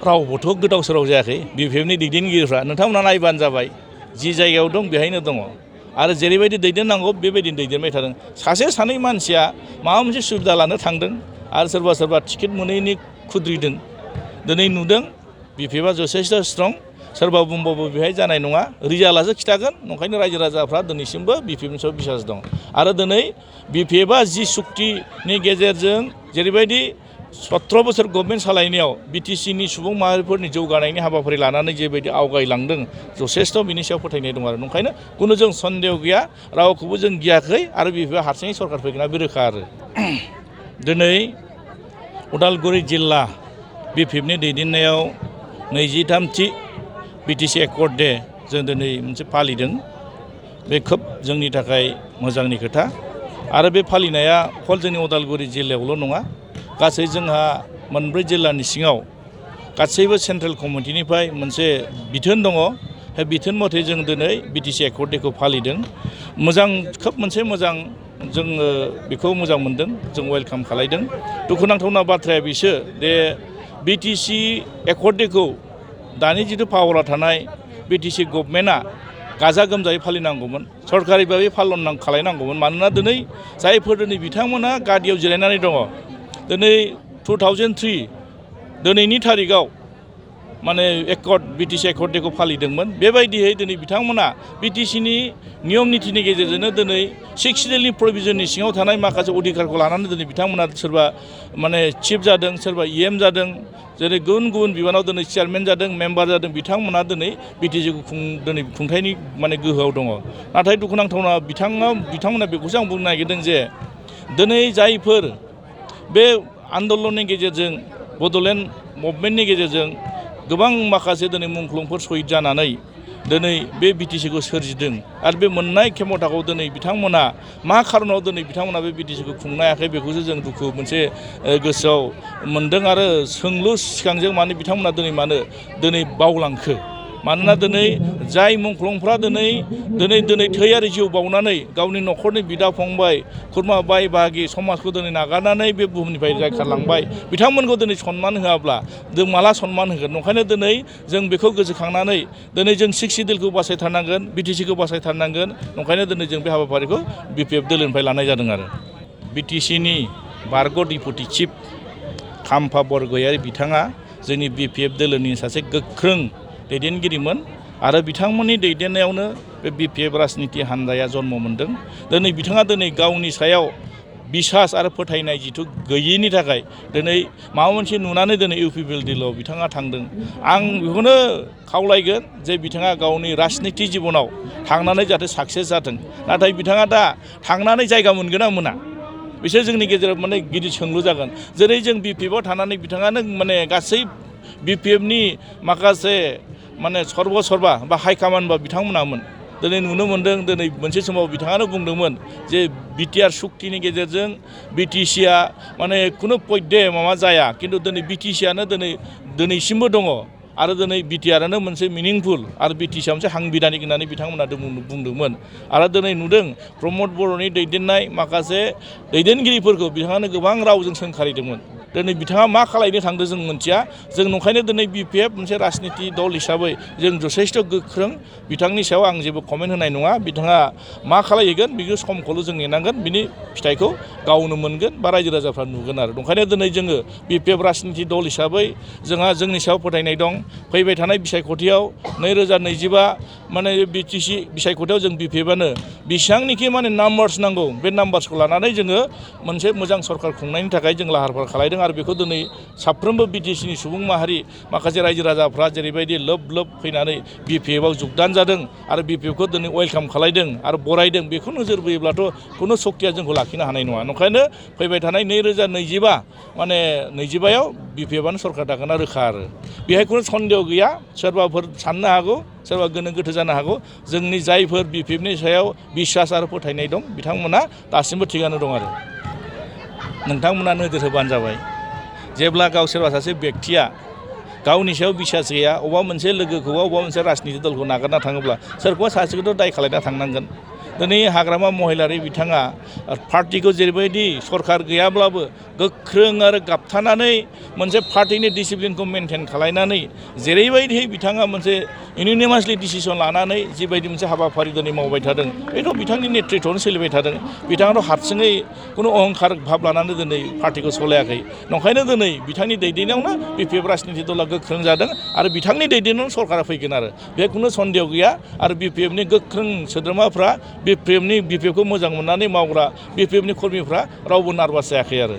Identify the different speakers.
Speaker 1: रावबोथ' गोदाव सोराव जायाखै बिपिएफनि दैदेनगिरिफ्रा नोंथांमोना नायबानो जाबाय जि जायगायाव दं बेहायनो दङ आरो जेरैबायदि दैदेननांगौ बेबायदिनो दैदेनबाय थादों सासे सानै मानसिया माबा मोनसे सुबिदा लानो थांदों आरो सोरबा सोरबा टिकेट मोनैनि खुद्रिदों दिनै नुदों बिपिएफआ जथेस्थ' स्ट्रं सोरबा बुंबाबो बेहाय जानाय नङा रिजाल्टआसो खिथागोन ओंखायनो रायजो राजाफ्रा दिनैसिमबो बिपिएफनि सायाव बिसास दं आरो दिनै बिपिएफआ जि सुक्तिनि गेजेरजों जेरैबायदि 17 बोसोर गभर्नमेन्ट सालायनायाव बिटिसिनि सुबुं माहारिफोरनि जौगानायनि हाबाफारि लानानै जेबायदि आवगायलांदों जथेस्थ' बिनि सायाव फोथायनाय दं आरो ओंखायनो खुनु जों सन्देह गैया रावखौबो जों गियाखै आरो बिपिएफआ हारसिङै सरकार फैगोना बे रोखा आरो दिनै उदालगुरि जिल्ला बिपिएफनि दैदेननायाव 23थि बिटिसि एकर्ड डे जों दिनै मोनसे फालिदों बे खोब जोंनि थाखाय मोजांनि खोथा आरो बे फालिनाया अकल जोंनि उदालगुरि जिल्लायावल' नङा गासै जोंहा मोनब्रै जिल्लानि सिङाव गासैबो सेन्ट्रेल कमिटिनिफ्राय मोनसे बिथोन दङ बे बिथोन मथे जों दिनै बिटिसि एकर्ड डेखौ फालिदों मोजां खोब मोनसे मोजां जोङो बेखौ मोजां मोनदों जों वेलकाम खालायदों दुखुनांथावना बाथ्राया बेसो दे बिटिसि एकर्ड डेखौ दानि जिथु पावाराव थानाय बिटिसि गभर्नमेन्टआ गाजा गोमजायै फालिनांगौमोन सरकारि भाबै पालन खालायनांगौमोन मानोना दिनै जायफोर दिनै बिथांमोना गादियाव जिरायनानै दङ दिनै 2003 दिनैनि थारिखआव माने बिटिसि एकर्ड डेखौ फालिदोंमोन बेबायदियै दिनै बिथांमोना बिटिसिनि नियम नितिनि गेजेरजोंनो दिनै 6 सिडिउलनि प्रभिजननि सिङाव थानाय माखासे अधिकारखौ लानानै दिनै बिथांमोना सोरबा माने चिफ जादों सोरबा इएम जादों जेरै गुबुन गुबुन बिबानाव दिनै चेयारमेन जादों मेम्बार जादों बिथांमोना दिनै बिटिसिखौ दिनै खुंथायनि माने गोहोआव दङ नाथाय दुखुनांथावना बिथांमोना बेखौसो आं बुंनो नागिरदों जे दिनै जायफोर बे आन्दलननि गेजेरजों बड'लेण्ड मुभमेन्टनि गेजेरजों गोबां माखासे दिनै मुंख्लंफोर शहीद जानानै दिनै बे बिटिसिखौ सोरजिदों आरो बे मोननाय खेमथाखौ दिनै बिथांमोना मा खारनाव दिनै बिथांमोना बे बिटिसिखौ खुंनो हायाखै बेखौसो जों दुखु मोनसे गोसोआव मोनदों आरो सोंलु सिखांजों माने बिथांमोना दिनै बावलांखो मानोना दिनै जाय मुंख्लंफ्रा दिनै थै आरो जिउ बावनानै गावनि न'खरनि बिदा फंबाय खुरमा बाय बाहागि समाजखौ दिनै नागारनानै बे बुहुमनिफ्राय जायखारलांबाय बिथांमोनखौ दिनै सनमान होआब्ला जों माला सनमान होगोन ओंखायनो दिनै जों बेखौ गोसोखांनानै दिनै जों 6 सिडिउलखौ बासायथारनांगोन बिटिसिखौ बासायथारनांगोन ओंखायनो दिनै जों बे हाबाफारिखौ बिपिएफ दोलोनिफ्राय लानाय जादों आरो बिटिसिनि बारग' डिपुटि चिफ खाम्फा बरगयारि बिथाङा जोंनि बिपिएफ दोलोनि सासे गोख्रों दैदेनगिरिमोन आरो बिथांमोननि दैदेननायावनो बे बिपिएफ राजनिति हान्जाया जन्म मोन्दों दिनै बिथाङा गावनि सायाव बिसास आरो फोथायनाय जिथु गैयैनि थाखाय दिनै माबा मोनसे नुनानै दिनै इउपिपिएल बिथाङा थांदों आं बेखौनो खावलायगोन जे बिथाङा गावनि राजनिति जिबनाव थांनानै जाहाथे साक्सेस जाथों नाथाय बिथाङा दा थांनानै जायगा मोनगोन ना मोना बिसोर जोंनि गेजेराव माने गिदिर सोंलु जागोन जेरै जों बिपिएफआव थानानै बिथाङानो माने गासै बिपिएफनि माखासे माने सर्बा बा हाइकामान्ड बा बिथांमोनामोन दिनै नुनो मोन्दों दिनै मोनसे समाव बिथाङानो बुंदोंमोन जे बिटिआर सुक्तिनि गेजेरजों बिटिसिआ माने खुनु पय्दे माबा जाया खिन्थु दिनै बिटिसिआनो दिनैसिमबो दङ आरो दिनै बिटिआरआनो मोनसे मिनिंफुल आरो बिटिसिआ मोनसे हांबिधानिक होननानै बिथांमोना बुंदोंमोन आरो दिनै नुदों प्रमद बर'नि दैदेननाय माखासे दैदेनगिरिफोरखौ बिथाङानो गोबां रावजों सोंखारिदोंमोन दिनै बिथाङा मा खालायनो थांदों जों मिथिया जों नंखायनो दिनै बिपिएफ मोनसे राजनिति दल हिसाबै जों जथेस्थ' गोख्रों बिथांनि सायाव आं जेबो कमेन्ट होनाय नङा बिथाङा मा खालायहैगोन बेखौ समखौल' जों नेनांगोन बिनि फिथाइखौ गावनो मोनगोन बा रायजो राजाफ्रा नुगोन आरो ओंखायनो दिनै जोङो बिपिएफ राजनिति दल हिसाबै जोंहा जोंनि सायाव फोथायनाय दं फैबाय थानाय बिसायख'थियाव 2025 माने बिटिसि बिसायख'थियाव जों बिपिएफआनो बेसेबांनिखि माने नाम्बार्स नांगौ बे नाम्बार्सखौ लानानै जोङो मोनसे मोजां सरकार खुंनायनि थाखाय जों लाहार फाहार खालायदों आरो बेखौ दिनै साफ्रोमबो बिटिसिनि सुबुं माहारि माखासे रायजो राजाफ्रा जेरैबायदि लोब फैनानै बिपिएफआव जुगदान जादों आरो बिपिएफखौ दिनै वेलकाम खालायदों आरो बरायदों बेखौ नोजोर बोयोब्लाथ' खुनु सक्तिया जोंखौ लाखिनो हानाय नङा ओंखायनो फैबाय थानाय 2025 माने 25आव बिपिएफआनो सरकार दागोना रोखा आरो बेहाय खुनु सन्देह गैया सोरबाफोर साननो हागौ सोरबा गोनो गोथो जानो हागौ जोंनि जायफोर बिपिएफनि सायाव बिसास आरो फोथायनाय दं बिथांमोना दासिमबो थिगानो दं आरो नोंथांमोना नोजोर होबानो जाबाय जेब्ला सोरबा सासे बेक्तिया गावनि सायाव बिसास गैया अबेबा मोनसे लोगोखौ अबेबा मोनसे राजनिति दलखौ नागारना थाङोब्ला सोरखौबा सासेखौथ' दाय खालायना थांनांगोन दिनै हाग्रामा महिलारि बिथाङा पार्टिखौ जेरैबायदि सरकार गैयाब्लाबो गोख्रों आरो गाबथानानै मोनसे पार्टिनि डिसिप्लिनखौ मेनटेन खालायनानै जेरैबायदि बिथाङा मोनसे इउनिमासलि डिसिसन लानानै जिबायदि मोनसे हाबाफारि दिनै मावबाय थादों बेथ' बिथांनि नेतृत्वआवनो सोलिबाय थादों बिथाङाथ' हारसिङै खुनु अहंखार भाब लानानै दिनै पार्टिखौ सालायाखै नंखायनो दिनै बिथांनि दैदेननायावनो बिपिएफ राजनिति दला गोख्रों जादों आरो बिथांनि दैदेननायावनो सरकारा फैगोन आरो बे खुनु सन्देह गैया आरो बिपिएफनि गोख्रों सोद्रोमाफ्रा बिपिएफखौ मोजां मोननानै मावग्रा बिपिएफनि कर्मिफ्रा रावबो नारभास जायाखै आरो